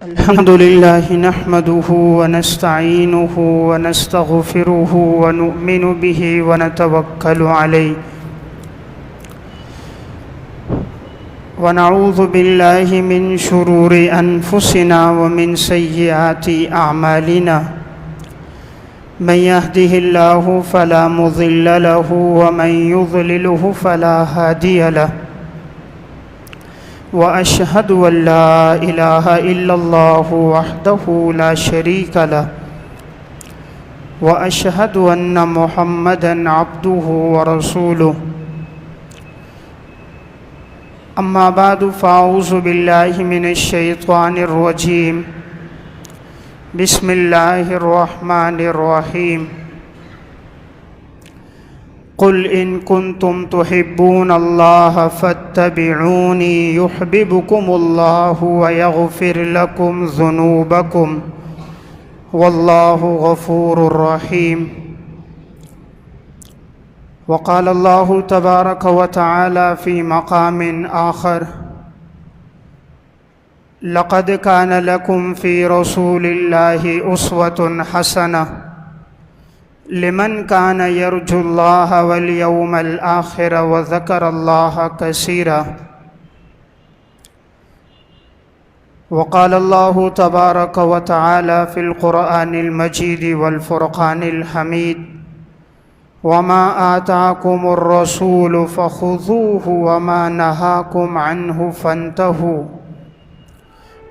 الحمد لله نحمده ونستعينه ونستغفره ونؤمن به ونتوكل عليه ونعوذ بالله من شرور أنفسنا ومن سيئات أعمالنا من يهده الله فلا مضل له ومن يضلله فلا هادي له وأشهد أن لا إله إلا الله وحده لا شريك له وأشهد أن محمدًا عبده ورسوله أما بعد فأعوذ بالله من الشيطان الرجيم بسم الله الرحمن الرحيم قل إن كنتم تحبون الله فاتبعوني يحببكم الله ويغفر لكم ذنوبكم والله غفور رحيم وقال الله تبارك وتعالى في مقام آخر لقد كان لكم في رسول الله أسوة حسنة لمن كان يرجو الله واليوم الآخر وذكر الله كثيرا وقال الله تبارك وتعالى في القرآن المجيد والفرقان الحميد وما آتاكم الرسول فخذوه وما نهاكم عنه فانتهوا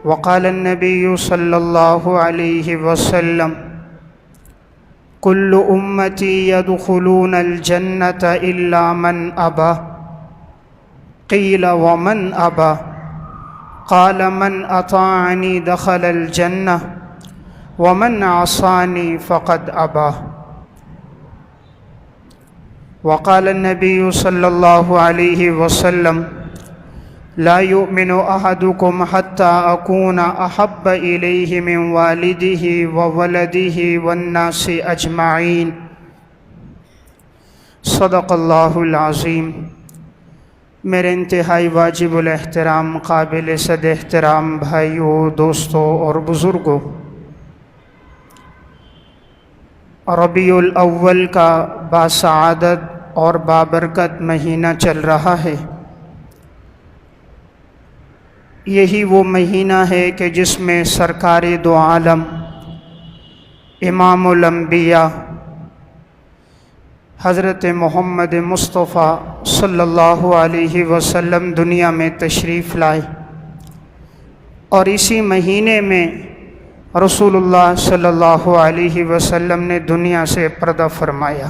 وقال النبي صلى الله عليه وسلم كل أمتي يدخلون الجنة إلا من أبى قيل ومن أبى قال من أطاعني دخل الجنة ومن عصاني فقد أبى وقال النبي صلى الله عليه وسلم لا يؤمن أحدكم حتى أكون أحب إليه من والده وولده والناس أجمعين صدق اللہ العظیم۔ میرے انتہائی واجب الاحترام قابل صد احترام بھائیوں، دوستوں اور بزرگوں، ربیع الاول کا باسعادت اور بابرکت مہینہ چل رہا ہے۔ یہی وہ مہینہ ہے کہ جس میں سرکار دو عالم امام الانبیاء حضرت محمد مصطفیٰ صلی اللہ علیہ وسلم دنیا میں تشریف لائے، اور اسی مہینے میں رسول اللہ صلی اللہ علیہ وسلم نے دنیا سے پردہ فرمایا۔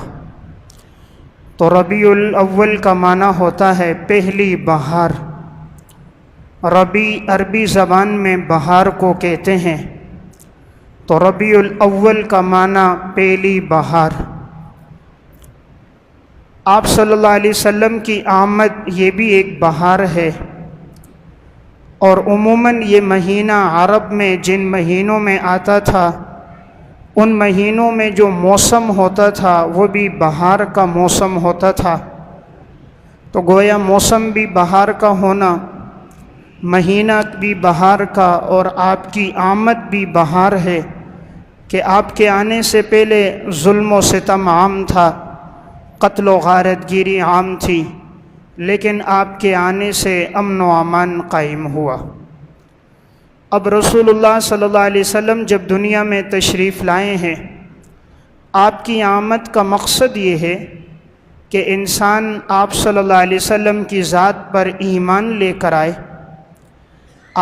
تو ربیع الاول کا معنی ہوتا ہے پہلی بہار۔ ربیع عربی زبان میں بہار کو کہتے ہیں، تو ربیع الاول کا معنی پہلی بہار۔ آپ صلی اللہ علیہ وسلم کی آمد یہ بھی ایک بہار ہے، اور عموماً یہ مہینہ عرب میں جن مہینوں میں آتا تھا، ان مہینوں میں جو موسم ہوتا تھا وہ بھی بہار کا موسم ہوتا تھا۔ تو گویا موسم بھی بہار کا ہونا، مہینہ بھی بہار کا، اور آپ کی آمد بھی بہار ہے کہ آپ کے آنے سے پہلے ظلم و ستم عام تھا، قتل و غارت گیری عام تھی، لیکن آپ کے آنے سے امن و امان قائم ہوا۔ اب رسول اللہ صلی اللہ علیہ وسلم جب دنیا میں تشریف لائے ہیں، آپ کی آمد کا مقصد یہ ہے کہ انسان آپ صلی اللہ علیہ وسلم کی ذات پر ایمان لے کر آئے،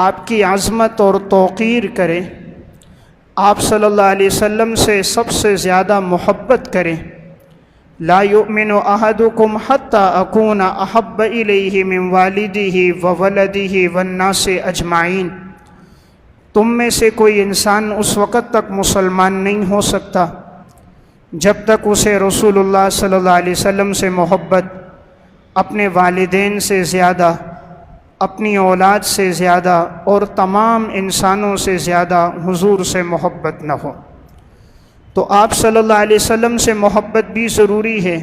آپ کی عظمت اور توقیر کرے، آپ صلی اللہ علیہ وسلم سے سب سے زیادہ محبت کرے۔ لا یؤمن احدکم حتی اکون احب الیہ من والدہ وولدہ والناس اجمعین۔ تم میں سے کوئی انسان اس وقت تک مسلمان نہیں ہو سکتا جب تک اسے رسول اللہ صلی اللہ علیہ وسلم سے محبت اپنے والدین سے زیادہ، اپنی اولاد سے زیادہ، اور تمام انسانوں سے زیادہ حضور سے محبت نہ ہو۔ تو آپ صلی اللہ علیہ وسلم سے محبت بھی ضروری ہے،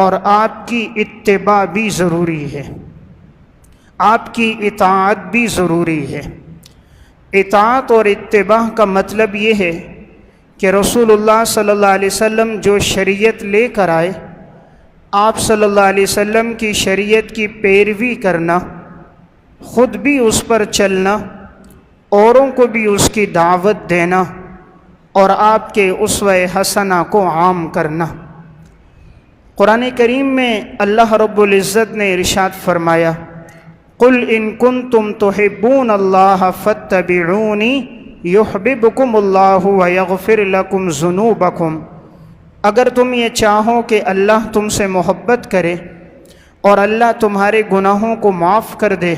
اور آپ کی اتباع بھی ضروری ہے، آپ کی اطاعت بھی ضروری ہے۔ اطاعت اور اتباع کا مطلب یہ ہے کہ رسول اللہ صلی اللہ علیہ وسلم جو شریعت لے کر آئے، آپ صلی اللہ علیہ وسلم کی شریعت کی پیروی کرنا، خود بھی اس پر چلنا، اوروں کو بھی اس کی دعوت دینا، اور آپ کے اسوہ حسنہ کو عام کرنا۔ قرآن کریم میں اللہ رب العزت نے ارشاد فرمایا، قُلْ إِن كُنتُمْ تُحِبُّونَ اللَّهَ فَاتَّبِعُونِي يُحْبِبْكُمُ اللَّهُ وَيَغْفِرْ لَكُمْ ذُنُوبَكُمْ، اگر تم یہ چاہو کہ اللہ تم سے محبت کرے اور اللہ تمہارے گناہوں کو معاف کر دے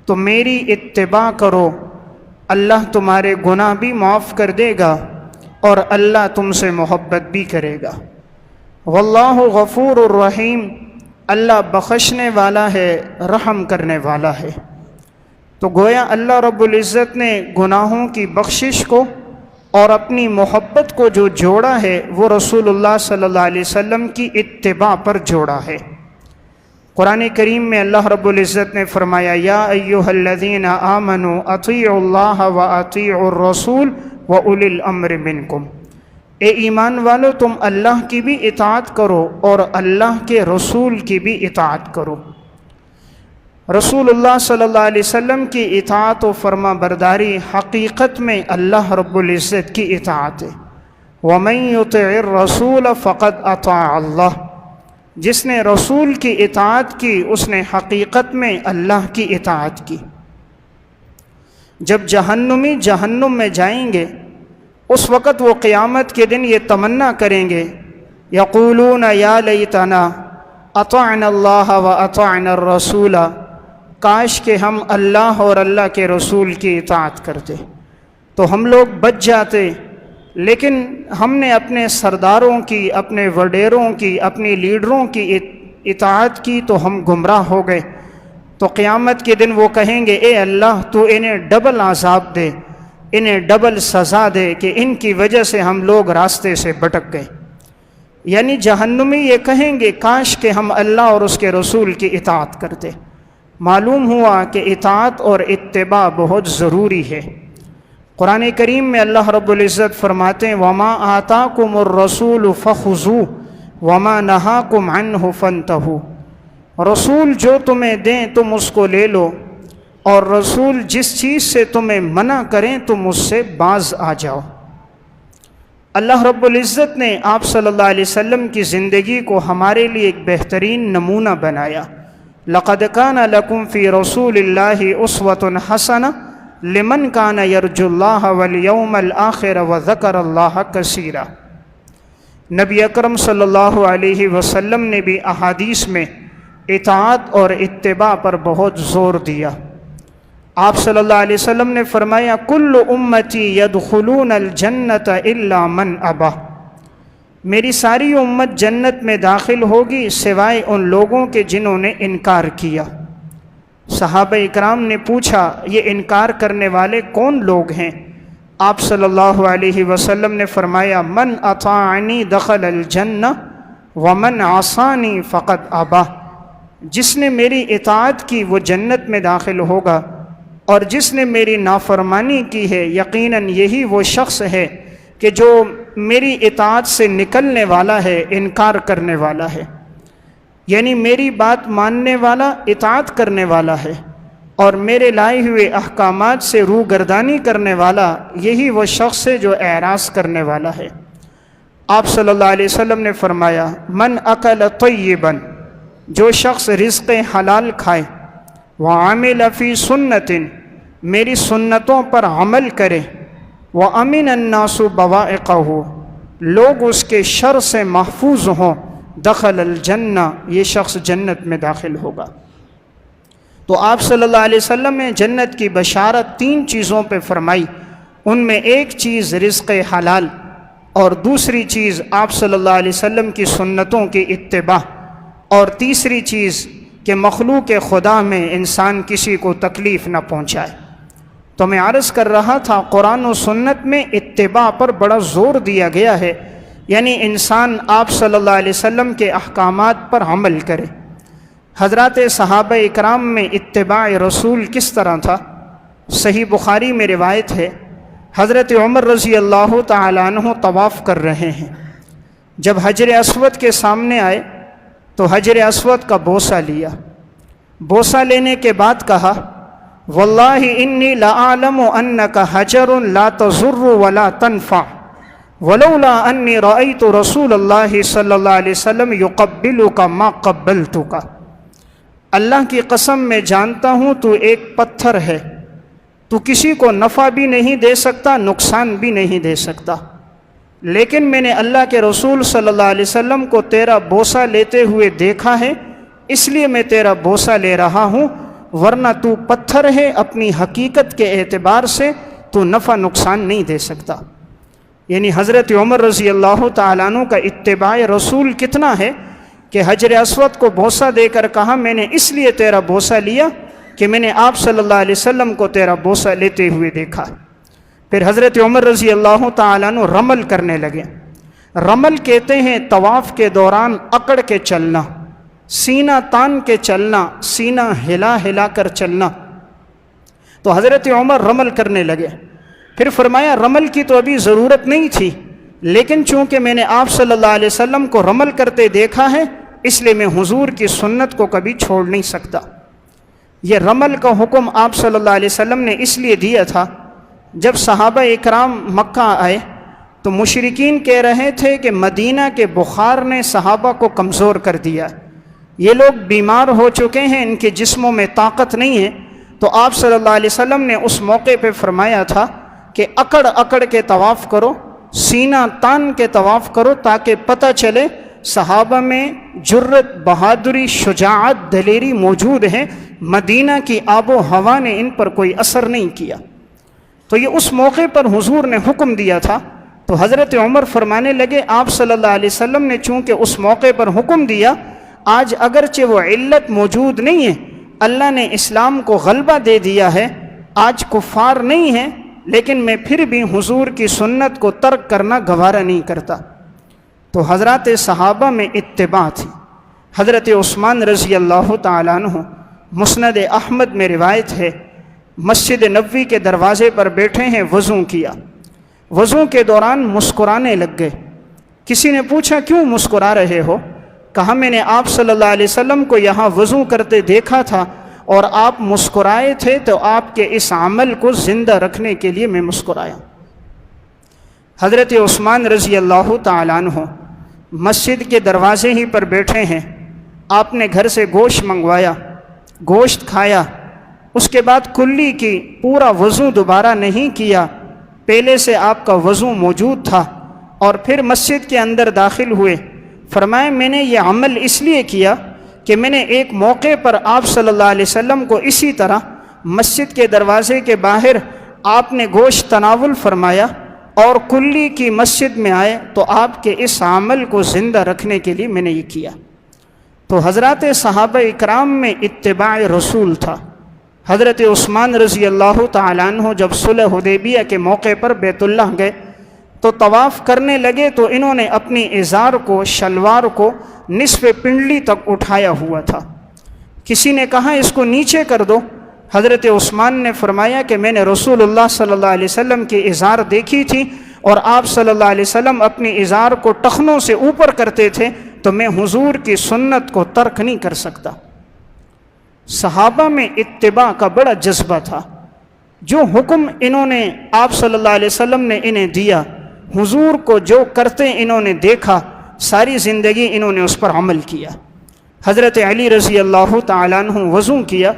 تو میری اتباع کرو، اللہ تمہارے گناہ بھی معاف کر دے گا اور اللہ تم سے محبت بھی کرے گا۔ واللہ غفور الرحیم، اللہ بخشنے والا ہے، رحم کرنے والا ہے۔ تو گویا اللہ رب العزت نے گناہوں کی بخشش کو اور اپنی محبت کو جو جوڑا ہے وہ رسول اللہ صلی اللہ علیہ وسلم کی اتباع پر جوڑا ہے۔ قرآن کریم میں اللہ رب العزت نے فرمایا، یا ایھا الذین آمنوا اطیعوا اللہ واطیعوا الرسول واولی الامر منکم، اے ایمان والو تم اللہ کی بھی اطاعت کرو اور اللہ کے رسول کی بھی اطاعت کرو۔ رسول اللہ صلی اللہ علیہ وسلم کی اطاعت و فرما برداری حقیقت میں اللہ رب العزت کی اطاعت ہے۔ وَمَن يُطِعِ الرَّسُولَ فَقَدْ أَطَاعَ اللَّهَ، جس نے رسول کی اطاعت کی اس نے حقیقت میں اللہ کی اطاعت کی۔ جب جہنمی جہنم میں جائیں گے اس وقت وہ قیامت کے دن یہ تمنا کریں گے، یقولون یا لیتنا اطعنا اللہ واطعنا الرسول، کاش کہ ہم اللہ اور اللہ کے رسول کی اطاعت کرتے تو ہم لوگ بچ جاتے، لیکن ہم نے اپنے سرداروں کی، اپنے وڈیروں کی، اپنی لیڈروں کی اطاعت کی تو ہم گمراہ ہو گئے۔ تو قیامت کے دن وہ کہیں گے، اے اللہ تو انہیں ڈبل عذاب دے، انہیں ڈبل سزا دے کہ ان کی وجہ سے ہم لوگ راستے سے بھٹک گئے۔ یعنی جہنمی یہ کہیں گے کاش کہ ہم اللہ اور اس کے رسول کی اطاعت کرتے۔ معلوم ہوا کہ اطاعت اور اتباع بہت ضروری ہے۔ قرآن کریم میں اللہ رب العزت فرماتے ہیں، وَمَا آتَاكُمُ الرَّسُولُ فَخُذُوهُ وَمَا نَهَاكُمْ عَنْهُ فَانْتَهُوا، رسول جو تمہیں دیں تم اس کو لے لو، اور رسول جس چیز سے تمہیں منع کریں تم اس سے باز آ جاؤ۔ اللہ رب العزت نے آپ صلی اللہ علیہ وسلم کی زندگی کو ہمارے لیے ایک بہترین نمونہ بنایا۔ لَقَدْ كَانَ لَكُمْ فِي رَسُولِ اللَّهِ أُسْوَةٌ حَسَنَةٌ لِمَنْ كَانَ يَرْجُو اللَّهَ وَالْيَوْمَ الْآخِرَ وَذَكَرَ اللَّهَ كَثِيرًا، نبی اکرم صلی اللہ علیہ وسلم نے بھی احادیث میں اطاعت اور اتباع پر بہت زور دیا۔ آپ صلی اللہ علیہ وسلم نے فرمایا، کل امتی یدخلون الجنت الا من ابا، میری ساری امت جنت میں داخل ہوگی سوائے ان لوگوں کے جنہوں نے انکار کیا۔ صحابہ اکرام نے پوچھا، یہ انکار کرنے والے کون لوگ ہیں؟ آپ صلی اللہ علیہ وسلم نے فرمایا، من اطاعنی دخل الجنہ ومن عصانی فقد ابا، جس نے میری اطاعت کی وہ جنت میں داخل ہوگا، اور جس نے میری نافرمانی کی ہے یقیناً یہی وہ شخص ہے کہ جو میری اطاعت سے نکلنے والا ہے، انکار کرنے والا ہے۔ یعنی میری بات ماننے والا، اطاعت کرنے والا ہے، اور میرے لائے ہوئے احکامات سے روگردانی کرنے والا یہی وہ شخص ہے جو اعراض کرنے والا ہے۔ آپ صلی اللہ علیہ وسلم نے فرمایا، من اکل طیبا، جو شخص رزق حلال کھائے، وعمل فی سنت، میری سنتوں پر عمل کرے، وامن الناس بوائقہ، لوگ اس کے شر سے محفوظ ہوں، دخل الجنہ، یہ شخص جنت میں داخل ہوگا۔ تو آپ صلی اللہ علیہ وسلم نے جنت کی بشارت 3 چیزوں پہ فرمائی، ان میں ایک چیز رزق حلال، اور دوسری چیز آپ صلی اللہ علیہ وسلم کی سنتوں کی اتباع، اور تیسری چیز کہ مخلوق خدا میں انسان کسی کو تکلیف نہ پہنچائے۔ تو میں عرض کر رہا تھا، قرآن و سنت میں اتباع پر بڑا زور دیا گیا ہے، یعنی انسان آپ صلی اللہ علیہ وسلم کے احکامات پر عمل کرے۔ حضرات صحابہ اکرام میں اتباع رسول کس طرح تھا؟ صحیح بخاری میں روایت ہے، حضرت عمر رضی اللہ تعالیٰ عنہ طواف کر رہے ہیں، جب حجر اسود کے سامنے آئے تو حجر اسود کا بوسہ لیا، بوسہ لینے کے بعد کہا واللہ انی لأعلم انک حجر لا تضر ولا تنفع ولولا انی رأیت رسول اللہ صلی اللہ علیہ وسلم یقبلک ما قبلتک، اللہ کی قسم میں جانتا ہوں تو ایک پتھر ہے، تو کسی کو نفع بھی نہیں دے سکتا، نقصان بھی نہیں دے سکتا، لیکن میں نے اللہ کے رسول صلی اللہ علیہ وسلم کو تیرا بوسہ لیتے ہوئے دیکھا ہے، اس لیے میں تیرا بوسہ لے رہا ہوں، ورنہ تو پتھر ہے، اپنی حقیقت کے اعتبار سے تو نفع نقصان نہیں دے سکتا۔ یعنی حضرت عمر رضی اللہ تعالیٰ عنہ کا اتباع رسول کتنا ہے کہ حجر اسود کو بوسہ دے کر کہا میں نے اس لیے تیرا بوسہ لیا کہ میں نے آپ صلی اللہ علیہ وسلم کو تیرا بوسہ لیتے ہوئے دیکھا۔ پھر حضرت عمر رضی اللہ تعالیٰ عنہ رمل کرنے لگے۔ رمل کہتے ہیں طواف کے دوران اکڑ کے چلنا، سینہ تان کے چلنا، سینہ ہلا ہلا کر چلنا۔ تو حضرت عمر رمل کرنے لگے، پھر فرمایا رمل کی تو ابھی ضرورت نہیں تھی، لیکن چونکہ میں نے آپ صلی اللہ علیہ وسلم کو رمل کرتے دیکھا ہے، اس لیے میں حضور کی سنت کو کبھی چھوڑ نہیں سکتا۔ یہ رمل کا حکم آپ صلی اللہ علیہ وسلم نے اس لیے دیا تھا، جب صحابہ اکرام مکہ آئے تو مشرکین کہہ رہے تھے کہ مدینہ کے بخار نے صحابہ کو کمزور کر دیا، یہ لوگ بیمار ہو چکے ہیں، ان کے جسموں میں طاقت نہیں ہے۔ تو آپ صلی اللہ علیہ وسلم نے اس موقع پہ فرمایا تھا کہ اکڑ اکڑ کے طواف کرو، سینہ تان کے طواف کرو، تاکہ پتہ چلے صحابہ میں جرت، بہادری، شجاعت، دلیری موجود ہے، مدینہ کی آب و ہوا نے ان پر کوئی اثر نہیں کیا۔ تو یہ اس موقع پر حضور نے حکم دیا تھا۔ تو حضرت عمر فرمانے لگے آپ صلی اللہ علیہ وسلم نے چونکہ اس موقع پر حکم دیا، آج اگرچہ وہ علت موجود نہیں ہے، اللہ نے اسلام کو غلبہ دے دیا ہے، آج کفار نہیں ہیں، لیکن میں پھر بھی حضور کی سنت کو ترک کرنا گوارا نہیں کرتا۔ تو حضرات صحابہ میں اتباع تھی۔ حضرت عثمان رضی اللہ تعالیٰ عنہ، مسند احمد میں روایت ہے، مسجد نبوی کے دروازے پر بیٹھے ہیں، وضو کیا، وضو کے دوران مسکرانے لگ گئے۔ کسی نے پوچھا کیوں مسکرا رہے ہو؟ کہا میں نے آپ صلی اللہ علیہ وسلم کو یہاں وضو کرتے دیکھا تھا اور آپ مسکرائے تھے، تو آپ کے اس عمل کو زندہ رکھنے کے لیے میں مسکرایا۔ حضرت عثمان رضی اللہ تعالیٰ عنہ مسجد کے دروازے ہی پر بیٹھے ہیں، آپ نے گھر سے گوشت منگوایا، گوشت کھایا، اس کے بعد کلی کی، پورا وضو دوبارہ نہیں کیا، پہلے سے آپ کا وضو موجود تھا، اور پھر مسجد کے اندر داخل ہوئے۔ فرمایا میں نے یہ عمل اس لیے کیا کہ میں نے ایک موقع پر آپ صلی اللہ علیہ وسلم کو اسی طرح مسجد کے دروازے کے باہر آپ نے گوشت تناول فرمایا اور کلی کی مسجد میں آئے، تو آپ کے اس عمل کو زندہ رکھنے کے لیے میں نے یہ کیا۔ تو حضرات صحابہ اکرام میں اتباع رسول تھا۔ حضرت عثمان رضی اللہ تعالیٰ عنہ جب صلح حدیبیہ کے موقع پر بیت اللہ گئے تو طواف کرنے لگے، تو انہوں نے اپنی ازار کو، شلوار کو نصف پنڈلی تک اٹھایا ہوا تھا۔ کسی نے کہا اس کو نیچے کر دو، حضرت عثمان نے فرمایا کہ میں نے رسول اللہ صلی اللہ علیہ وسلم کی ازار دیکھی تھی، اور آپ صلی اللہ علیہ وسلم اپنی ازار کو ٹخنوں سے اوپر کرتے تھے، تو میں حضور کی سنت کو ترک نہیں کر سکتا۔ صحابہ میں اتباع کا بڑا جذبہ تھا۔ جو حکم انہوں نے آپ صلی اللہ علیہ وسلم نے انہیں دیا، حضور کو جو کرتے انہوں نے دیکھا، ساری زندگی انہوں نے اس پر عمل کیا۔ حضرت علی رضی اللہ تعالیٰ عنہ وضو کیا،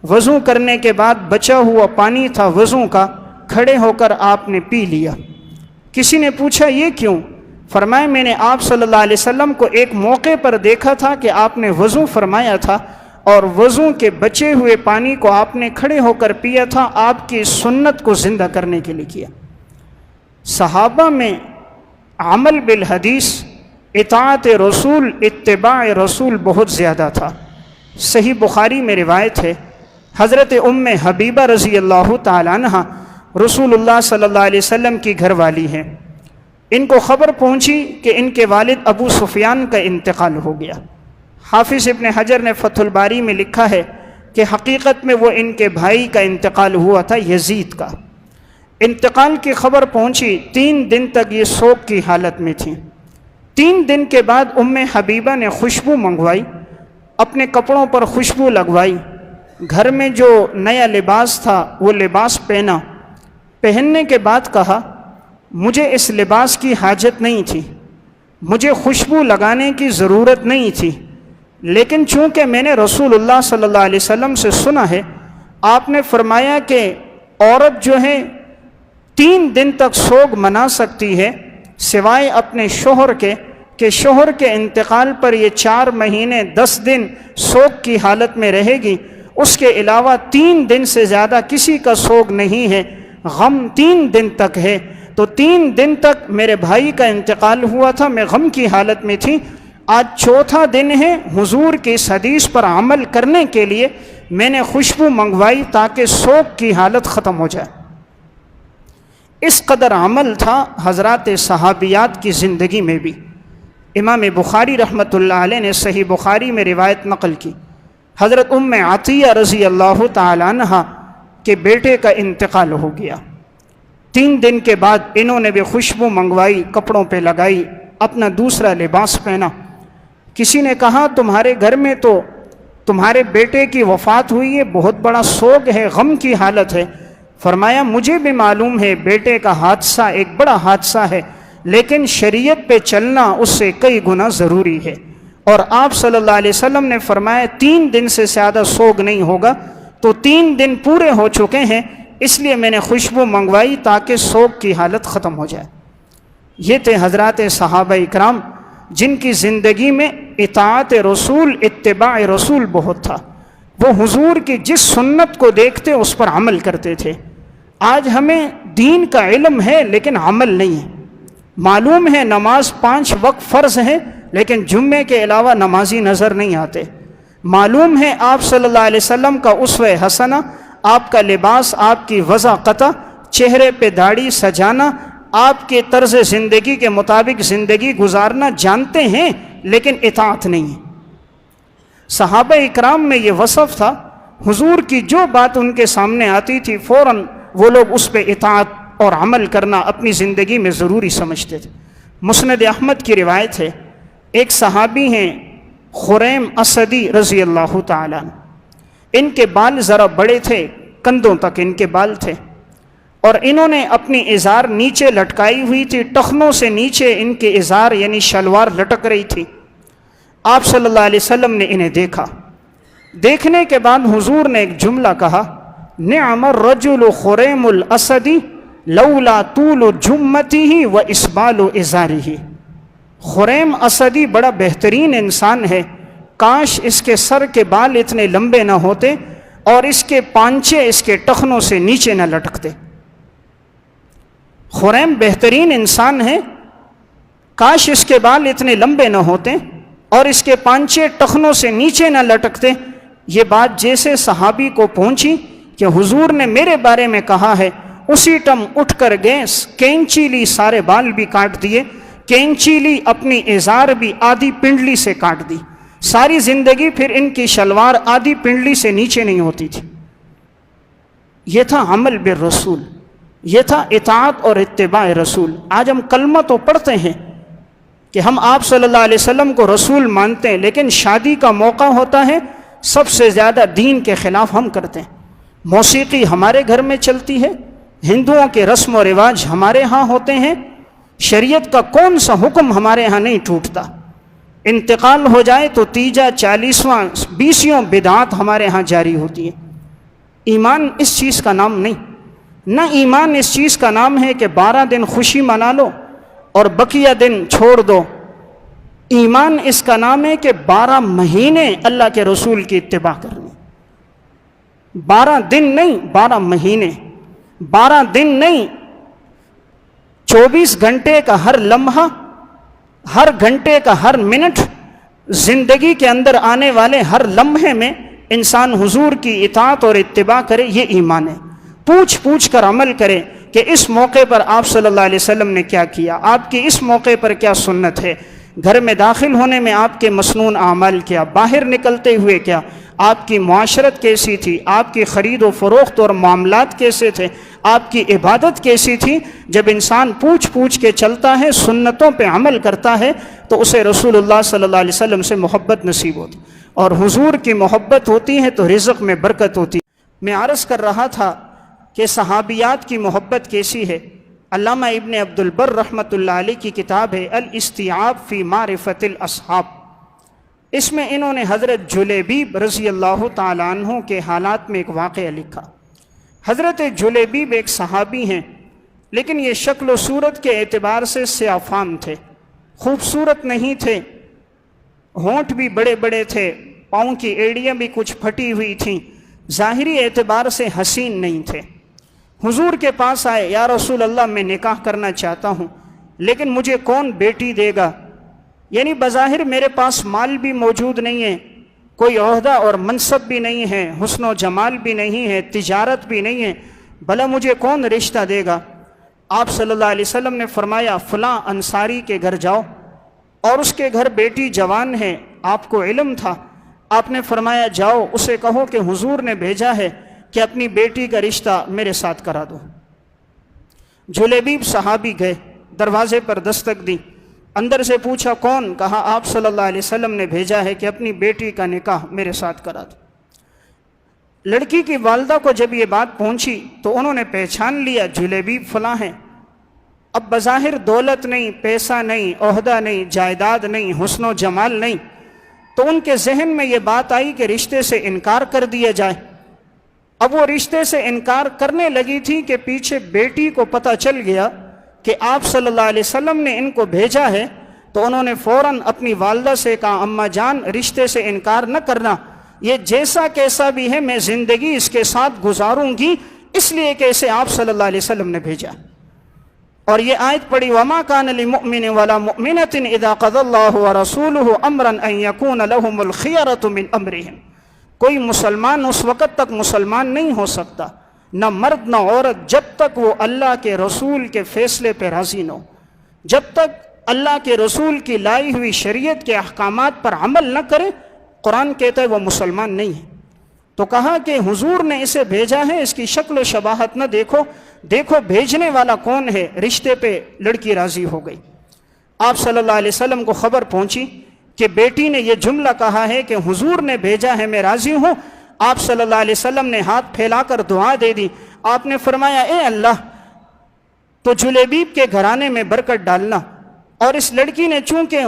وضو کرنے کے بعد بچا ہوا پانی تھا وضو کا، کھڑے ہو کر آپ نے پی لیا۔ کسی نے پوچھا یہ کیوں؟ فرمایا میں نے آپ صلی اللہ علیہ وسلم کو ایک موقع پر دیکھا تھا کہ آپ نے وضو فرمایا تھا، اور وضو کے بچے ہوئے پانی کو آپ نے کھڑے ہو کر پیا تھا، آپ کی سنت کو زندہ کرنے کے لیے کیا۔ صحابہ میں عمل بالحدیث، اطاعت رسول، اتباع رسول بہت زیادہ تھا۔ صحیح بخاری میں روایت ہے، حضرت ام حبیبہ رضی اللہ تعالیٰ عنہ رسول اللہ صلی اللہ علیہ وسلم کی گھر والی ہیں۔ ان کو خبر پہنچی کہ ان کے والد ابو سفیان کا انتقال ہو گیا۔ حافظ ابن حجر نے فتح الباری میں لکھا ہے کہ حقیقت میں وہ ان کے بھائی کا انتقال ہوا تھا، یزید کا۔ انتقال کی خبر پہنچی، 3 دن تک یہ سوگ کی حالت میں تھیں۔ 3 دن کے بعد ام حبیبہ نے خوشبو منگوائی، اپنے کپڑوں پر خوشبو لگوائی، گھر میں جو نیا لباس تھا وہ لباس پہنا، پہننے کے بعد کہا مجھے اس لباس کی حاجت نہیں تھی، مجھے خوشبو لگانے کی ضرورت نہیں تھی، لیکن چونکہ میں نے رسول اللہ صلی اللہ علیہ وسلم سے سنا ہے، آپ نے فرمایا کہ عورت جو ہے 3 دن تک سوگ منا سکتی ہے سوائے اپنے شوہر کے، کہ شوہر کے انتقال پر یہ 4 مہینے 10 دن سوگ کی حالت میں رہے گی، اس کے علاوہ 3 دن سے زیادہ کسی کا سوگ نہیں ہے، غم 3 دن تک ہے۔ تو 3 دن تک میرے بھائی کا انتقال ہوا تھا، میں غم کی حالت میں تھی، آج 4تھا دن ہے، حضور کی اس حدیث پر عمل کرنے کے لیے میں نے خوشبو منگوائی تاکہ سوگ کی حالت ختم ہو جائے۔ اس قدر عمل تھا حضرات صحابیات کی زندگی میں بھی۔ امام بخاری رحمۃ اللہ علیہ نے صحیح بخاری میں روایت نقل کی، حضرت ام عطیہ رضی اللہ تعالی عنہ کے بیٹے کا انتقال ہو گیا۔ 3 دن کے بعد انہوں نے بھی خوشبو منگوائی، کپڑوں پہ لگائی، اپنا دوسرا لباس پہنا۔ کسی نے کہا تمہارے گھر میں تو تمہارے بیٹے کی وفات ہوئی ہے، بہت بڑا سوگ ہے، غم کی حالت ہے۔ فرمایا مجھے بھی معلوم ہے بیٹے کا حادثہ ایک بڑا حادثہ ہے، لیکن شریعت پہ چلنا اس سے کئی گنا ضروری ہے، اور آپ صلی اللہ علیہ وسلم نے فرمایا 3 دن سے زیادہ سوگ نہیں ہوگا، تو 3 دن پورے ہو چکے ہیں، اس لیے میں نے خوشبو منگوائی تاکہ سوگ کی حالت ختم ہو جائے۔ یہ تھے حضرات صحابہ اکرام جن کی زندگی میں اطاعت رسول، اتباع رسول بہت تھا۔ وہ حضور کی جس سنت کو دیکھتے اس پر عمل کرتے تھے۔ آج ہمیں دین کا علم ہے لیکن عمل نہیں ہے۔ معلوم ہے نماز 5 وقت فرض ہے، لیکن جمعے کے علاوہ نمازی نظر نہیں آتے۔ معلوم ہے آپ صلی اللہ علیہ وسلم کا اسوہ حسنہ، آپ کا لباس، آپ کی وضاقتہ، چہرے پہ داڑھی سجانا، آپ کے طرز زندگی کے مطابق زندگی گزارنا جانتے ہیں، لیکن اطاعت نہیں ہے۔ صحابہ اکرام میں یہ وصف تھا، حضور کی جو بات ان کے سامنے آتی تھی فوراً وہ لوگ اس پہ اطاعت اور عمل کرنا اپنی زندگی میں ضروری سمجھتے تھے۔ مسند احمد کی روایت ہے، ایک صحابی ہیں خریم اسدی رضی اللہ تعالیٰ عنہ، ان کے بال ذرا بڑے تھے، کندھوں تک ان کے بال تھے، اور انہوں نے اپنی ازار نیچے لٹکائی ہوئی تھی، ٹخنوں سے نیچے ان کے ازار یعنی شلوار لٹک رہی تھی۔ آپ صلی اللہ علیہ وسلم نے انہیں دیکھا، دیکھنے کے بعد حضور نے ایک جملہ کہا، نعم الرجل خریم الاسدی لولا طول جمتہ و اسبال ازارہ۔ خریم اسدی بڑا بہترین انسان ہے، کاش اس کے سر کے بال اتنے لمبے نہ ہوتے اور اس کے پانچے اس کے ٹخنوں سے نیچے نہ لٹکتے۔ خریم بہترین انسان ہے، کاش اس کے بال اتنے لمبے نہ ہوتے اور اس کے پانچے ٹخنوں سے نیچے نہ لٹکتے۔ یہ بات جیسے صحابی کو پہنچی کہ حضور نے میرے بارے میں کہا ہے، اسی ٹم اٹھ کر گئے، کینچی لی، سارے بال بھی کاٹ دیے، کینچی لی، اپنی ازار بھی آدھی پنڈلی سے کاٹ دی۔ ساری زندگی پھر ان کی شلوار آدھی پنڈلی سے نیچے نہیں ہوتی تھی۔ یہ تھا عمل بالرسول، یہ تھا اطاعت اور اتباع رسول۔ آج ہم کلمہ تو پڑھتے ہیں کہ ہم آپ صلی اللہ علیہ وسلم کو رسول مانتے ہیں، لیکن شادی کا موقع ہوتا ہے سب سے زیادہ دین کے خلاف ہم کرتے ہیں۔ موسیقی ہمارے گھر میں چلتی ہے، ہندوؤں کے رسم و رواج ہمارے ہاں ہوتے ہیں، شریعت کا کون سا حکم ہمارے ہاں نہیں ٹوٹتا۔ انتقال ہو جائے تو 30واں 40واں 20واں بدعات ہمارے ہاں جاری ہوتی ہے۔ ایمان اس چیز کا نام نہیں، نہ ایمان اس چیز کا نام ہے کہ 12 دن خوشی منا لو اور بقیہ دن چھوڑ دو۔ ایمان اس کا نام ہے کہ 12 مہینے اللہ کے رسول کی اتباع کرنی، 12 دن نہیں، 12 مہینے، 12 دن نہیں، 24 گھنٹے کا ہر لمحہ، ہر گھنٹے کا ہر منٹ، زندگی کے اندر آنے والے ہر لمحے میں انسان حضور کی اطاعت اور اتباع کرے، یہ ایمان ہے۔ پوچھ پوچھ کر عمل کرے کہ اس موقع پر آپ صلی اللہ علیہ وسلم نے کیا کیا، آپ کی اس موقع پر کیا سنت ہے، گھر میں داخل ہونے میں آپ کے مسنون اعمال کیا، باہر نکلتے ہوئے کیا، آپ کی معاشرت کیسی تھی، آپ کی خرید و فروخت اور معاملات کیسے تھے، آپ کی عبادت کیسی تھی۔ جب انسان پوچھ پوچھ کے چلتا ہے، سنتوں پہ عمل کرتا ہے، تو اسے رسول اللہ صلی اللہ علیہ وسلم سے محبت نصیب ہوتی، اور حضور کی محبت ہوتی ہے تو رزق میں برکت ہوتی۔ میں عرض کر رہا تھا کہ صحابیات کی محبت کیسی ہے۔ علامہ ابن عبد البر رحمۃ اللہ علیہ کی کتاب ہے الاستیعاب فی معرفت الاصحاب، اس میں انہوں نے حضرت جلیبیب رضی اللہ تعالیٰ عنہ کے حالات میں ایک واقعہ لکھا۔ حضرت جلیبیب ایک صحابی ہیں، لیکن یہ شکل و صورت کے اعتبار سے سیاہ فام تھے، خوبصورت نہیں تھے، ہونٹ بھی بڑے بڑے تھے، پاؤں کی ایڑیاں بھی کچھ پھٹی ہوئی تھیں، ظاہری اعتبار سے حسین نہیں تھے۔ حضور کے پاس آئے، یا رسول اللہ میں نکاح کرنا چاہتا ہوں، لیکن مجھے کون بیٹی دے گا؟ یعنی بظاہر میرے پاس مال بھی موجود نہیں ہے، کوئی عہدہ اور منصب بھی نہیں ہے، حسن و جمال بھی نہیں ہے، تجارت بھی نہیں ہے، بھلا مجھے کون رشتہ دے گا؟ آپ صلی اللہ علیہ وسلم نے فرمایا فلاں انصاری کے گھر جاؤ، اور اس کے گھر بیٹی جوان ہے، آپ کو علم تھا، آپ نے فرمایا جاؤ اسے کہو کہ حضور نے بھیجا ہے کہ اپنی بیٹی کا رشتہ میرے ساتھ کرا دو۔ جلیبیب صحابی گئے، دروازے پر دستک دی، اندر سے پوچھا کون؟ کہا آپ صلی اللہ علیہ وسلم نے بھیجا ہے کہ اپنی بیٹی کا نکاح میرے ساتھ کرا دو۔ لڑکی کی والدہ کو جب یہ بات پہنچی تو انہوں نے پہچان لیا جلیبیب فلاں ہیں۔ اب بظاہر دولت نہیں، پیسہ نہیں، عہدہ نہیں، جائیداد نہیں، حسن و جمال نہیں، تو ان کے ذہن میں یہ بات آئی کہ رشتے سے انکار کر دیا جائے۔ اب وہ رشتے سے انکار کرنے لگی تھی کہ پیچھے بیٹی کو پتہ چل گیا کہ آپ صلی اللہ علیہ وسلم نے ان کو بھیجا ہے، تو انہوں نے فوراً اپنی والدہ سے کہا اماں جان رشتے سے انکار نہ کرنا، یہ جیسا کیسا بھی ہے میں زندگی اس کے ساتھ گزاروں گی، اس لیے کہ اسے آپ صلی اللہ علیہ وسلم نے بھیجا۔ اور یہ آیت پڑھی وَمَا كَانَ لِمُؤْمِنٍ وَلَا مُؤْمِنَةٍ إِذَا قَضَى اللَّهُ وَرَسُولُهُ أَمْرًا أَن يَكُونَ لَهُمُ الْخِيَرَةُ مِنْ أَمْرِهِمْ۔ کوئی مسلمان اس وقت تک مسلمان نہیں ہو سکتا، نہ مرد نہ عورت، جب تک وہ اللہ کے رسول کے فیصلے پہ راضی نہ ہو، جب تک اللہ کے رسول کی لائی ہوئی شریعت کے احکامات پر عمل نہ کرے، قرآن کہتا ہے وہ مسلمان نہیں ہے۔ تو کہا کہ حضور نے اسے بھیجا ہے، اس کی شکل و شباہت نہ دیکھو، دیکھو بھیجنے والا کون ہے۔ رشتے پہ لڑکی راضی ہو گئی۔ آپ صلی اللہ علیہ وسلم کو خبر پہنچی کہ بیٹی نے یہ جملہ کہا ہے کہ حضور نے بھیجا ہے، میں راضی ہوں۔ آپ صلی اللہ علیہ وسلم نے ہاتھ پھیلا کر دعا دے دی۔ آپ نے فرمایا اے اللہ تو جلیبیب کے گھرانے میں برکت ڈالنا، اور اس لڑکی نے چونکہ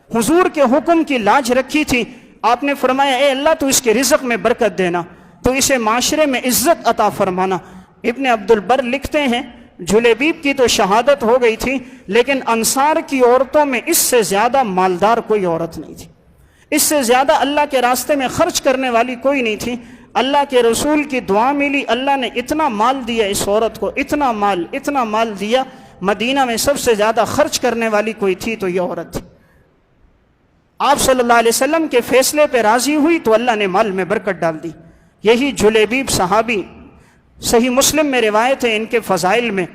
حضور کے حکم کی لاج رکھی تھی، آپ نے فرمایا اے اللہ تو اس کے رزق میں برکت دینا، تو اسے معاشرے میں عزت عطا فرمانا۔ ابن عبد البر لکھتے ہیں جلیبیب کی تو شہادت ہو گئی تھی، لیکن انصار کی عورتوں میں اس سے زیادہ مالدار کوئی عورت نہیں تھی، اس سے زیادہ اللہ کے راستے میں خرچ کرنے والی کوئی نہیں تھی۔ اللہ کے رسول کی دعا ملی، اللہ نے اتنا مال دیا اس عورت کو، اتنا مال دیا، مدینہ میں سب سے زیادہ خرچ کرنے والی کوئی تھی تو یہ عورت تھی۔ آپ صلی اللہ علیہ وسلم کے فیصلے پہ راضی ہوئی تو اللہ نے مال میں برکت ڈال دی۔ یہی جلیبیب صحابی، صحیح مسلم میں روایت ہے ان کے فضائل میں،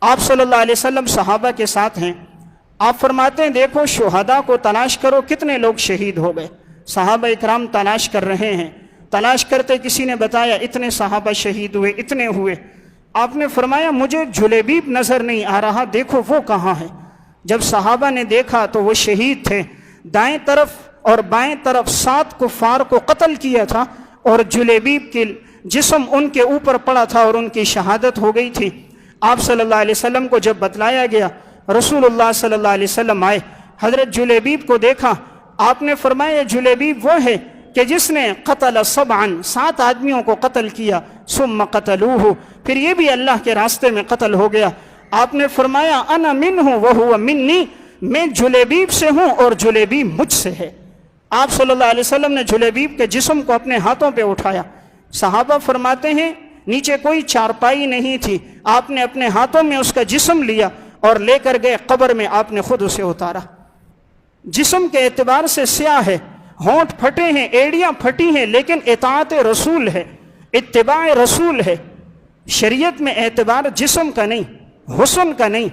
آپ صلی اللہ علیہ وسلم صحابہ کے ساتھ ہیں، آپ فرماتے ہیں دیکھو شہداء کو تلاش کرو، کتنے لوگ شہید ہو گئے۔ صحابہ اکرام تلاش کر رہے ہیں، تلاش کرتے کسی نے بتایا اتنے صحابہ شہید ہوئے، اتنے ہوئے۔ آپ نے فرمایا مجھے جلیبیب نظر نہیں آ رہا، دیکھو وہ کہاں ہے۔ جب صحابہ نے دیکھا تو وہ شہید تھے، دائیں طرف اور بائیں طرف 7 کفار کو قتل کیا تھا، اور جلیبیب کی جسم ان کے اوپر پڑا تھا اور ان کی شہادت ہو گئی تھی۔ آپ صلی اللہ علیہ وسلم کو جب بتلایا گیا، رسول اللہ صلی اللہ علیہ وسلم آئے، حضرت جلیبیب کو دیکھا، آپ نے فرمایا جلیبیب وہ ہے کہ جس نے قتل 7 آدمیوں کو قتل کیا، ثم قتلوہ، پھر یہ بھی اللہ کے راستے میں قتل ہو گیا۔ آپ نے فرمایا انا منہ وہو منی، میں جلیبیب سے ہوں اور جلیبیب مجھ سے ہے۔ آپ صلی اللہ علیہ وسلم نے جلیبیب کے جسم کو اپنے ہاتھوں پہ اٹھایا۔ صحابہ فرماتے ہیں نیچے کوئی چارپائی نہیں تھی، آپ نے اپنے ہاتھوں میں اس کا جسم لیا اور لے کر گئے قبر میں، آپ نے خود اسے اتارا۔ جسم کے اعتبار سے سیاہ ہے، ہونٹ پھٹے ہیں، ایڑیاں پھٹی ہیں، لیکن اطاعت رسول ہے، اتباع رسول ہے۔ شریعت میں اعتبار جسم کا نہیں، حسن کا نہیں،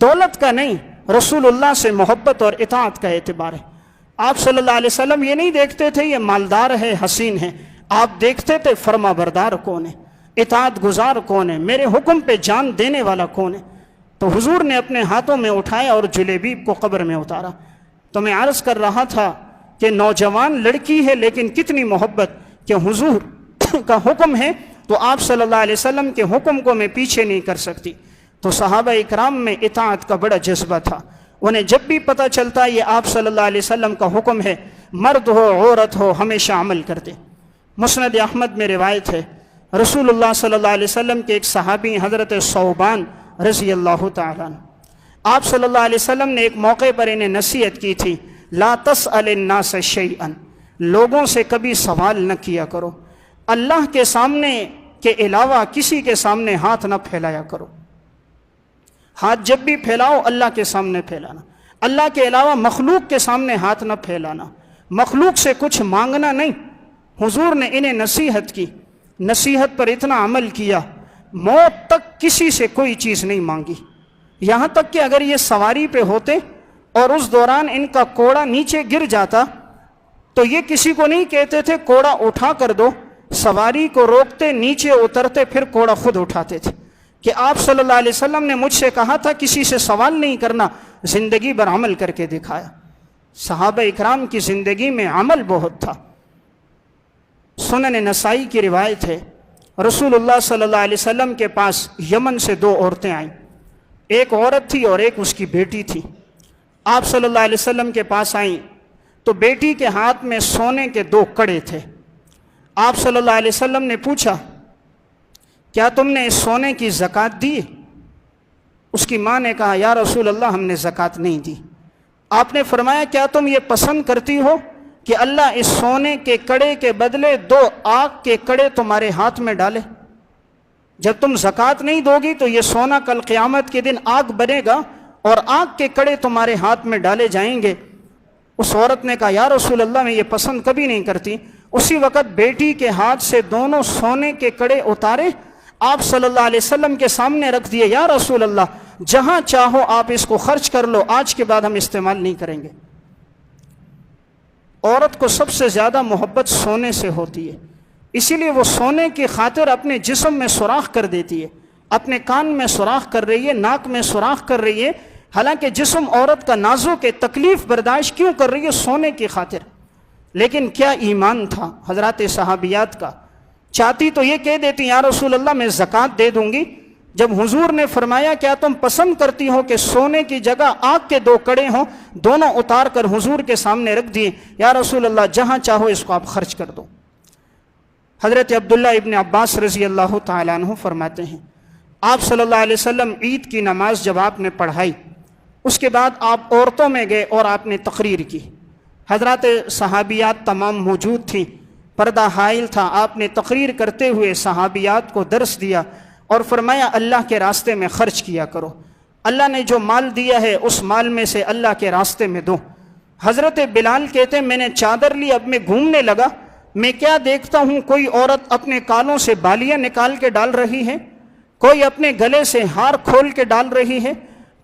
دولت کا نہیں، رسول اللہ سے محبت اور اطاعت کا اعتبار ہے۔ آپ صلی اللہ علیہ وسلم یہ نہیں دیکھتے تھے یہ مالدار ہے، حسین ہے، آپ دیکھتے تھے فرما بردار کون ہے، اطاعت گزار کون ہے، میرے حکم پہ جان دینے والا کون ہے۔ تو حضور نے اپنے ہاتھوں میں اٹھایا اور جلیبیب کو قبر میں اتارا۔ تو میں عرض کر رہا تھا کہ نوجوان لڑکی ہے لیکن کتنی محبت کہ حضور کا حکم ہے تو آپ صلی اللہ علیہ وسلم کے حکم کو میں پیچھے نہیں کر سکتی۔ تو صحابہ اکرام میں اطاعت کا بڑا جذبہ تھا، انہیں جب بھی پتہ چلتا یہ آپ صلی اللہ علیہ وسلم کا حکم ہے، مرد ہو عورت ہو، ہمیشہ عمل کرتے۔ مسند احمد میں روایت ہے، رسول اللہ صلی اللہ علیہ وسلم کے ایک صحابی حضرت ثوبان رضی اللہ تعالیٰ عنہ، آپ صلی اللہ علیہ وسلم نے ایک موقع پر انہیں نصیحت کی تھی، لا تسأل الناس شیئا، لوگوں سے کبھی سوال نہ کیا کرو، اللہ کے سامنے کے علاوہ کسی کے سامنے ہاتھ نہ پھیلایا کرو۔ ہاتھ جب بھی پھیلاؤ اللہ کے سامنے پھیلانا، اللہ کے علاوہ مخلوق کے سامنے ہاتھ نہ پھیلانا، مخلوق سے کچھ مانگنا نہیں۔ حضور نے انہیں نصیحت کی، نصیحت پر اتنا عمل کیا، موت تک کسی سے کوئی چیز نہیں مانگی، یہاں تک کہ اگر یہ سواری پہ ہوتے اور اس دوران ان کا کوڑا نیچے گر جاتا تو یہ کسی کو نہیں کہتے تھے کوڑا اٹھا کر دو، سواری کو روکتے، نیچے اترتے، پھر کوڑا خود اٹھاتے تھے کہ آپ صلی اللہ علیہ وسلم نے مجھ سے کہا تھا کسی سے سوال نہیں کرنا، زندگی بھر عمل کر کے دکھایا۔ صحابہ اکرام کی زندگی میں عمل بہت تھا۔ سنن نسائی کی روایت ہے، رسول اللہ صلی اللہ علیہ وسلم کے پاس یمن سے دو عورتیں آئیں، ایک عورت تھی اور ایک اس کی بیٹی تھی۔ آپ صلی اللہ علیہ وسلم کے پاس آئیں تو بیٹی کے ہاتھ میں سونے کے دو کڑے تھے۔ آپ صلی اللہ علیہ وسلم نے پوچھا کیا تم نے اس سونے کی زکوٰۃ دی؟ اس کی ماں نے کہا یا رسول اللہ ہم نے زکوٰۃ نہیں دی۔ آپ نے فرمایا کیا تم یہ پسند کرتی ہو کہ اللہ اس سونے کے کڑے کے بدلے دو آگ کے کڑے تمہارے ہاتھ میں ڈالے؟ جب تم زکوٰۃ نہیں دو گی تو یہ سونا کل قیامت کے دن آگ بنے گا اور آگ کے کڑے تمہارے ہاتھ میں ڈالے جائیں گے۔ اس عورت نے کہا یا رسول اللہ میں یہ پسند کبھی نہیں کرتی۔ اسی وقت بیٹی کے ہاتھ سے دونوں سونے کے کڑے اتارے، آپ صلی اللہ علیہ وسلم کے سامنے رکھ دیے، یا رسول اللہ جہاں چاہو آپ اس کو خرچ کر لو، آج کے بعد ہم استعمال نہیں کریں گے۔ عورت کو سب سے زیادہ محبت سونے سے ہوتی ہے، اسی لیے وہ سونے کی خاطر اپنے جسم میں سوراخ کر دیتی ہے، اپنے کان میں سوراخ کر رہی ہے، ناک میں سوراخ کر رہی ہے، حالانکہ جسم عورت کا نازک ہے، تکلیف برداشت کیوں کر رہی ہے؟ سونے کی خاطر۔ لیکن کیا ایمان تھا حضرات صحابیات کا، چاہتی تو یہ کہہ دیتی یا رسول اللہ میں زکوٰۃ دے دوں گی۔ جب حضور نے فرمایا کیا تم پسند کرتی ہو کہ سونے کی جگہ آگ کے دو کڑے ہوں، دونوں اتار کر حضور کے سامنے رکھ دیے، یا رسول اللہ جہاں چاہو اس کو آپ خرچ کر دو۔ حضرت عبداللہ ابن عباس رضی اللہ تعالیٰ عنہ فرماتے ہیں آپ صلی اللہ علیہ وسلم عید کی نماز جب آپ نے پڑھائی، اس کے بعد آپ عورتوں میں گئے اور آپ نے تقریر کی۔ حضرات صحابیات تمام موجود تھیں، پردہ حائل تھا، آپ نے تقریر کرتے ہوئے صحابیات کو درس دیا اور فرمایا اللہ کے راستے میں خرچ کیا کرو، اللہ نے جو مال دیا ہے اس مال میں سے اللہ کے راستے میں دو۔ حضرت بلال کہتے ہیں میں نے چادر لی، اب میں گھومنے لگا، میں کیا دیکھتا ہوں کوئی عورت اپنے کالوں سے بالیاں نکال کے ڈال رہی ہے، کوئی اپنے گلے سے ہار کھول کے ڈال رہی ہے،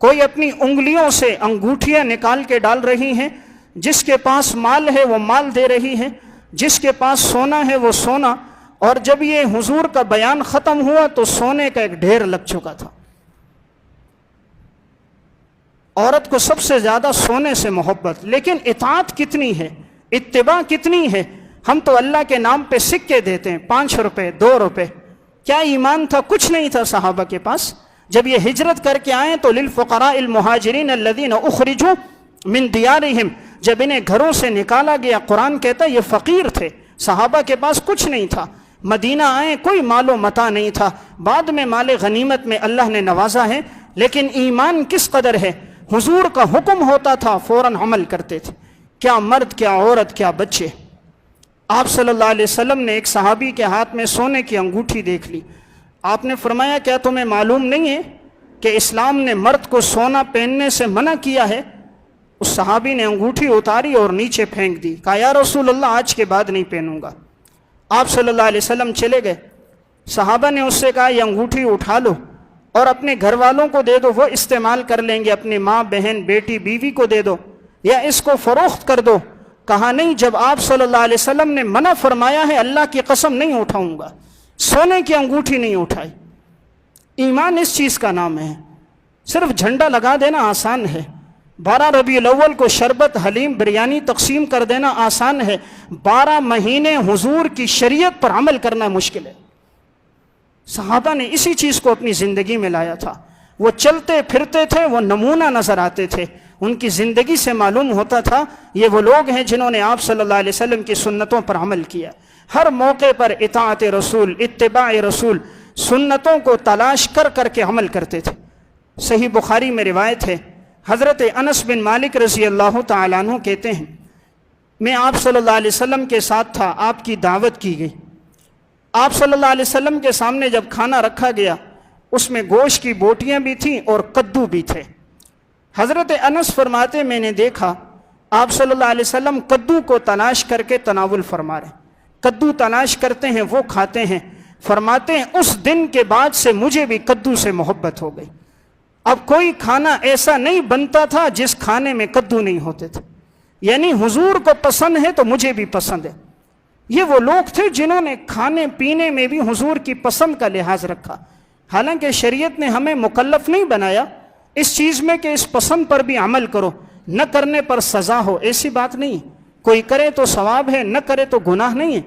کوئی اپنی انگلیوں سے انگوٹھیاں نکال کے ڈال رہی ہیں۔ جس کے پاس مال ہے وہ مال دے رہی ہے، جس کے پاس سونا ہے وہ سونا۔ اور جب یہ حضور کا بیان ختم ہوا تو سونے کا ایک ڈھیر لگ چکا تھا۔ عورت کو سب سے زیادہ سونے سے محبت، لیکن اطاعت کتنی ہے، اتباع کتنی ہے؟ ہم تو اللہ کے نام پہ سکے دیتے ہیں، 5 روپے 2 روپے۔ کیا ایمان تھا؟ کچھ نہیں تھا صحابہ کے پاس۔ جب یہ ہجرت کر کے آئے تو للفقراء المہاجرین الذین اخرجوا من دیارہم، جب انہیں گھروں سے نکالا گیا، قرآن کہتا ہے یہ فقیر تھے، صحابہ کے پاس کچھ نہیں تھا۔ مدینہ آئے کوئی مال و متاع نہیں تھا، بعد میں مال غنیمت میں اللہ نے نوازا ہے، لیکن ایمان کس قدر ہے؟ حضور کا حکم ہوتا تھا فوراً عمل کرتے تھے، کیا مرد کیا عورت کیا بچے۔ آپ صلی اللہ علیہ وسلم نے ایک صحابی کے ہاتھ میں سونے کی انگوٹھی دیکھ لی، آپ نے فرمایا کیا تمہیں معلوم نہیں ہے کہ اسلام نے مرد کو سونا پہننے سے منع کیا ہے؟ اس صحابی نے انگوٹھی اتاری اور نیچے پھینک دی، کہا یا رسول اللہ آج کے بعد نہیں پہنوں گا۔ آپ صلی اللہ علیہ وسلم چلے گئے، صحابہ نے اس سے کہا یہ انگوٹھی اٹھا لو، اور اپنے گھر والوں کو دے دو، وہ استعمال کر لیں گے، اپنی ماں بہن بیٹی بیوی کو دے دو، یا اس کو فروخت کر دو۔ کہا نہیں، جب آپ صلی اللہ علیہ وسلم نے منع فرمایا ہے، اللہ کی قسم نہیں اٹھاؤں گا، سونے کی انگوٹھی نہیں اٹھائی۔ ایمان اس چیز کا نام ہے، صرف جھنڈا لگا دینا آسان ہے، 12 ربیع الاول کو شربت حلیم بریانی تقسیم کر دینا آسان ہے، 12 مہینے حضور کی شریعت پر عمل کرنا مشکل ہے۔ صحابہ نے اسی چیز کو اپنی زندگی میں لایا تھا، وہ چلتے پھرتے تھے، وہ نمونہ نظر آتے تھے، ان کی زندگی سے معلوم ہوتا تھا یہ وہ لوگ ہیں جنہوں نے آپ صلی اللہ علیہ وسلم کی سنتوں پر عمل کیا۔ ہر موقع پر اطاعت رسول، اتباع رسول، سنتوں کو تلاش کر کر کے عمل کرتے تھے۔ صحیح بخاری میں روایت ہے، حضرت انس بن مالک رضی اللہ تعالیٰ عنہ کہتے ہیں، میں آپ صلی اللہ علیہ وسلم کے ساتھ تھا، آپ کی دعوت کی گئی، آپ صلی اللہ علیہ وسلم کے سامنے جب کھانا رکھا گیا اس میں گوشت کی بوٹیاں بھی تھیں اور کدو بھی تھے۔ حضرت انس فرماتے میں نے دیکھا آپ صلی اللہ علیہ وسلم کدو کو تلاش کر کے تناول فرما رہے ہیں، کدو تلاش کرتے ہیں، وہ کھاتے ہیں۔ فرماتے ہیں اس دن کے بعد سے مجھے بھی کدو سے محبت ہو گئی، اب کوئی کھانا ایسا نہیں بنتا تھا جس کھانے میں کدو نہیں ہوتے تھے، یعنی حضور کو پسند ہے تو مجھے بھی پسند ہے۔ یہ وہ لوگ تھے جنہوں نے کھانے پینے میں بھی حضور کی پسند کا لحاظ رکھا، حالانکہ شریعت نے ہمیں مکلف نہیں بنایا اس چیز میں کہ اس پسند پر بھی عمل کرو، نہ کرنے پر سزا ہو، ایسی بات نہیں، کوئی کرے تو ثواب ہے، نہ کرے تو گناہ نہیں ہے۔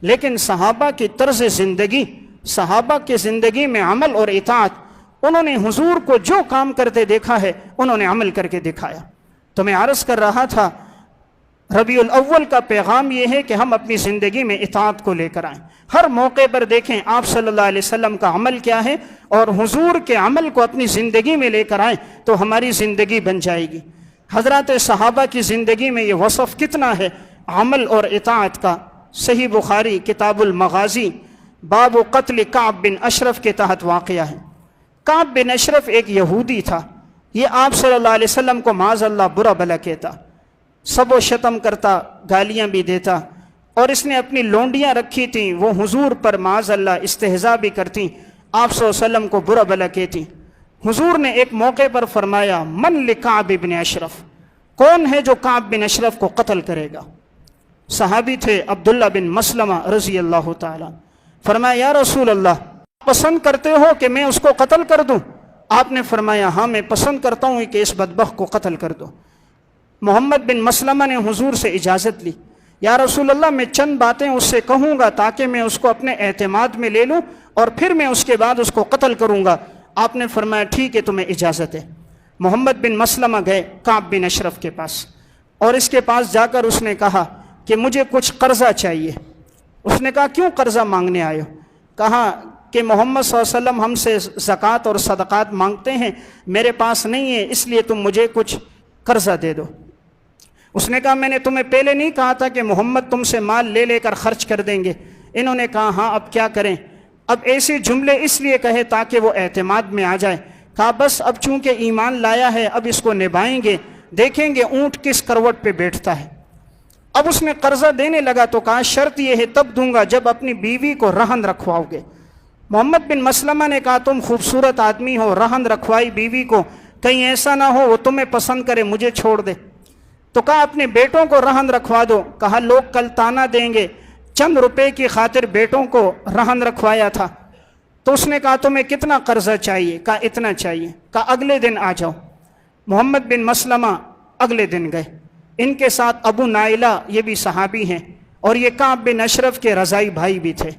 لیکن صحابہ کی طرز زندگی، صحابہ کی زندگی میں عمل اور اطاعت، انہوں نے حضور کو جو کام کرتے دیکھا ہے انہوں نے عمل کر کے دکھایا۔ تو میں عرض کر رہا تھا ربیع الاول کا پیغام یہ ہے کہ ہم اپنی زندگی میں اطاعت کو لے کر آئیں، ہر موقع پر دیکھیں آپ صلی اللہ علیہ وسلم کا عمل کیا ہے اور حضور کے عمل کو اپنی زندگی میں لے کر آئیں تو ہماری زندگی بن جائے گی۔ حضرات صحابہ کی زندگی میں یہ وصف کتنا ہے عمل اور اطاعت کا۔ صحیح بخاری کتاب المغازی باب قتل کعب بن اشرف کے تحت واقعہ ہے۔ کعب بن اشرف ایک یہودی تھا، یہ آپ صلی اللہ علیہ وسلم کو معاذ اللہ برا بھلا کہتا، سب و شتم کرتا، گالیاں بھی دیتا، اور اس نے اپنی لونڈیاں رکھی تھیں، وہ حضور پر معاذ اللہ استہزاء بھی کرتی، آپ صلی اللہ علیہ وسلم کو برا بھلا کہتی۔ حضور نے ایک موقع پر فرمایا من لکعب بن اشرف، کون ہے جو کعب بن اشرف کو قتل کرے گا؟ صحابی تھے عبداللہ بن مسلمہ رضی اللہ تعالیٰ۔ فرمایا یا رسول اللہ پسند کرتے ہو کہ میں اس کو قتل کر دوں؟ آپ نے فرمایا ہاں میں پسند کرتا ہوں کہ اس بدبخت کو قتل کر دو۔ محمد بن مسلمہ نے حضور سے اجازت لی، یا رسول اللہ میں چند باتیں اس سے کہوں گا تاکہ میں اس کو اپنے اعتماد میں لے لوں اور پھر میں اس کے بعد اس کو قتل کروں گا۔ آپ نے فرمایا ٹھیک ہے تمہیں اجازت ہے۔ محمد بن مسلمہ گئے کعب بن اشرف کے پاس اور اس کے پاس جا کر اس نے کہا کہ مجھے کچھ قرضہ چاہیے۔ اس نے کہا کیوں قرضہ مانگنے آئے ہو؟ کہا کہ محمد صلی اللہ علیہ وسلم ہم سے زکوٰۃ اور صدقات مانگتے ہیں، میرے پاس نہیں ہے، اس لیے تم مجھے کچھ قرضہ دے دو۔ اس نے کہا میں نے تمہیں پہلے نہیں کہا تھا کہ محمد تم سے مال لے لے کر خرچ کر دیں گے؟ انہوں نے کہا ہاں اب کیا کریں؟ اب ایسے جملے اس لیے کہے تاکہ وہ اعتماد میں آ جائے۔ کہا بس اب چونکہ ایمان لایا ہے اب اس کو نبھائیں گے، دیکھیں گے اونٹ کس کروٹ پہ بیٹھتا ہے۔ اب اس نے قرضہ دینے لگا تو کہا شرط یہ ہے تب دوں گا جب اپنی بیوی کو رہن رکھواؤ گے۔ محمد بن مسلمہ نے کہا تم خوبصورت آدمی ہو، رہن رکھوائی بیوی کو، کہیں ایسا نہ ہو وہ تمہیں پسند کرے مجھے چھوڑ دے۔ تو کہا اپنے بیٹوں کو رہن رکھوا دو۔ کہا لوگ کل تانا دیں گے، چند روپے کی خاطر بیٹوں کو رہن رکھوایا تھا۔ تو اس نے کہا تمہیں کتنا قرضہ چاہیے؟ کہا اتنا چاہیے۔ کہا اگلے دن آ جاؤ۔ محمد بن مسلمہ اگلے دن گئے، ان کے ساتھ ابو نائلہ یہ بھی صحابی ہیں اور یہ کعب بن اشرف کے رضائی بھائی بھی تھے۔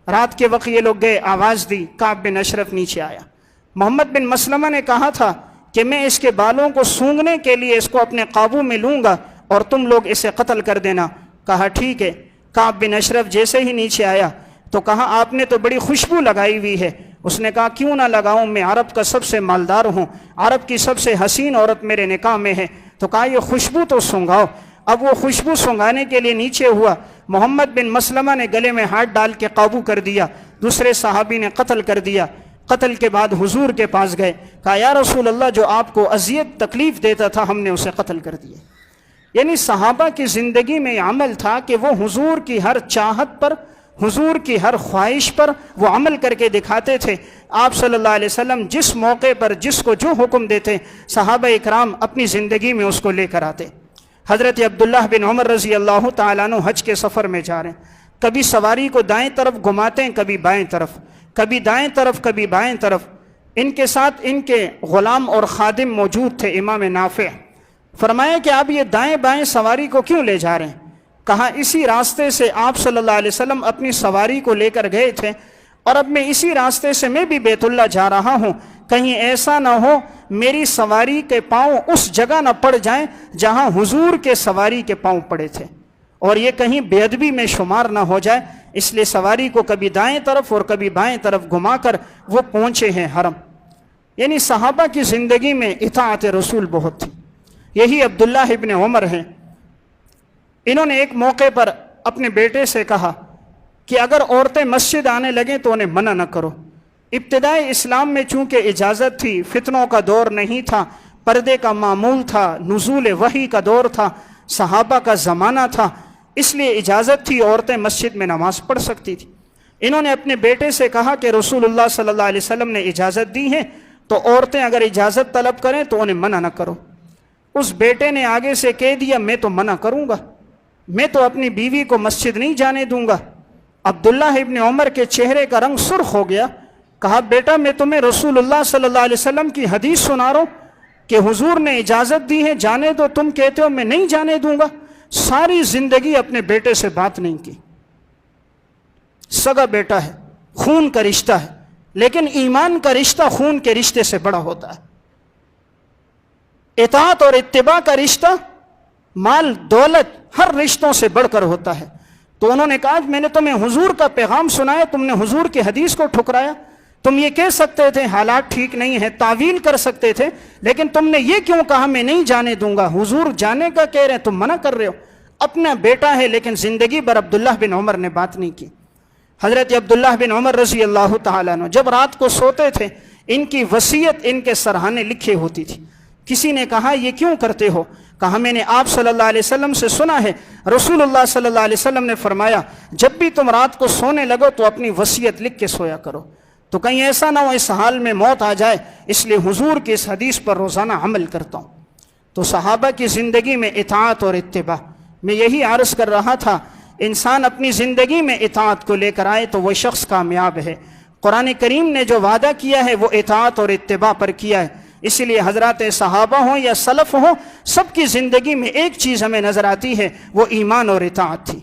رات کے وقت یہ لوگ گئے، آواز دی، کعب بن اشرف نیچے آیا۔ محمد بن مسلمہ نے کہا تھا کہ میں اس کے بالوں کو سونگھنے کے لیے اس کو اپنے قابو میں لوں گا اور تم لوگ اسے قتل کر دینا۔ کہا ٹھیک ہے۔ کعب بن اشرف جیسے ہی نیچے آیا تو کہا آپ نے تو بڑی خوشبو لگائی ہوئی ہے۔ اس نے کہا کیوں نہ لگاؤں، میں عرب کا سب سے مالدار ہوں، عرب کی سب سے حسین عورت میرے نکاح میں ہے۔ تو کہا یہ خوشبو تو سونگھاؤ۔ اب وہ خوشبو سونگھانے کے لیے نیچے ہوا، محمد بن مسلمہ نے گلے میں ہاتھ ڈال کے قابو کر دیا، دوسرے صحابی نے قتل کر دیا۔ قتل کے بعد حضور کے پاس گئے، کہا یا رسول اللہ جو آپ کو اذیت تکلیف دیتا تھا ہم نے اسے قتل کر دیا۔ یعنی صحابہ کی زندگی میں یہ عمل تھا کہ وہ حضور کی ہر چاہت پر حضور کی ہر خواہش پر وہ عمل کر کے دکھاتے تھے۔ آپ صلی اللہ علیہ وسلم جس موقع پر جس کو جو حکم دیتے، صحابہ اکرام اپنی زندگی میں اس کو لے کر آتے۔ حضرت عبداللہ بن عمر رضی اللہ تعالیٰ عنہ حج کے سفر میں جا رہے ہیں، کبھی سواری کو دائیں طرف گھماتے ہیں، کبھی بائیں طرف، کبھی دائیں طرف کبھی بائیں طرف۔ ان کے ساتھ ان کے غلام اور خادم موجود تھے، امام نافع۔ فرمایا کہ آپ یہ دائیں بائیں سواری کو کیوں لے جا رہے ہیں؟ کہا اسی راستے سے آپ صلی اللہ علیہ وسلم اپنی سواری کو لے کر گئے تھے، اور اب میں اسی راستے سے میں بھی بیت اللہ جا رہا ہوں، کہیں ایسا نہ ہو میری سواری کے پاؤں اس جگہ نہ پڑ جائیں جہاں حضور کے سواری کے پاؤں پڑے تھے، اور یہ کہیں بے ادبی میں شمار نہ ہو جائے، اس لیے سواری کو کبھی دائیں طرف اور کبھی بائیں طرف گھما کر وہ پہنچے ہیں حرم۔ یعنی صحابہ کی زندگی میں اطاعت رسول بہت تھی۔ یہی عبداللہ ابن عمر ہیں، انہوں نے ایک موقع پر اپنے بیٹے سے کہا کہ اگر عورتیں مسجد آنے لگیں تو انہیں منع نہ کرو۔ ابتدائی اسلام میں چونکہ اجازت تھی، فتنوں کا دور نہیں تھا، پردے کا معمول تھا، نزول وحی کا دور تھا، صحابہ کا زمانہ تھا، اس لیے اجازت تھی، عورتیں مسجد میں نماز پڑھ سکتی تھی۔ انہوں نے اپنے بیٹے سے کہا کہ رسول اللہ صلی اللہ علیہ وسلم نے اجازت دی ہے، تو عورتیں اگر اجازت طلب کریں تو انہیں منع نہ کرو۔ اس بیٹے نے آگے سے کہہ دیا میں تو منع کروں گا، میں تو اپنی بیوی کو مسجد نہیں جانے دوں گا۔ عبداللہ ابن عمر کے چہرے کا رنگ سرخ ہو گیا۔ کہا بیٹا میں تمہیں رسول اللہ صلی اللہ علیہ وسلم کی حدیث سنا رہا ہوں کہ حضور نے اجازت دی ہے جانے دو، تم کہتے ہو میں نہیں جانے دوں گا۔ ساری زندگی اپنے بیٹے سے بات نہیں کی۔ سگا بیٹا ہے، خون کا رشتہ ہے، لیکن ایمان کا رشتہ خون کے رشتے سے بڑا ہوتا ہے۔ اطاعت اور اتباع کا رشتہ مال دولت ہر رشتوں سے بڑھ کر ہوتا ہے۔ تو انہوں نے کہا میں نے تمہیں حضور کا پیغام سنایا، تم نے حضور کی حدیث کو ٹھکرایا۔ تم یہ کہہ سکتے تھے حالات ٹھیک نہیں ہیں، تعویل کر سکتے تھے، لیکن تم نے یہ کیوں کہا میں نہیں جانے دوں گا؟ حضور جانے کا کہہ رہے ہیں، تم منع کر رہے ہو۔ اپنا بیٹا ہے لیکن زندگی بھر عبداللہ بن عمر نے بات نہیں کی۔ حضرت عبداللہ بن عمر رضی اللہ تعالیٰ عنہ جب رات کو سوتے تھے، ان کی وصیت ان کے سرہانے لکھے ہوتی تھی۔ کسی نے کہا یہ کیوں کرتے ہو؟ کہا میں نے آپ صلی اللہ علیہ وسلم سے سنا ہے، رسول اللہ صلی اللہ علیہ وسلم نے فرمایا جب بھی تم رات کو سونے لگو تو اپنی وصیت لکھ کے سویا کرو، تو کہیں ایسا نہ ہو اس حال میں موت آ جائے، اس لیے حضور کی اس حدیث پر روزانہ عمل کرتا ہوں۔ تو صحابہ کی زندگی میں اطاعت اور اتباع، میں یہی عرض کر رہا تھا، انسان اپنی زندگی میں اطاعت کو لے کر آئے تو وہ شخص کامیاب ہے۔ قرآن کریم نے جو وعدہ کیا ہے وہ اطاعت اور اتباع پر کیا ہے، اسی لیے حضرات صحابہ ہوں یا سلف ہوں، سب کی زندگی میں ایک چیز ہمیں نظر آتی ہے، وہ ایمان اور اطاعت تھی۔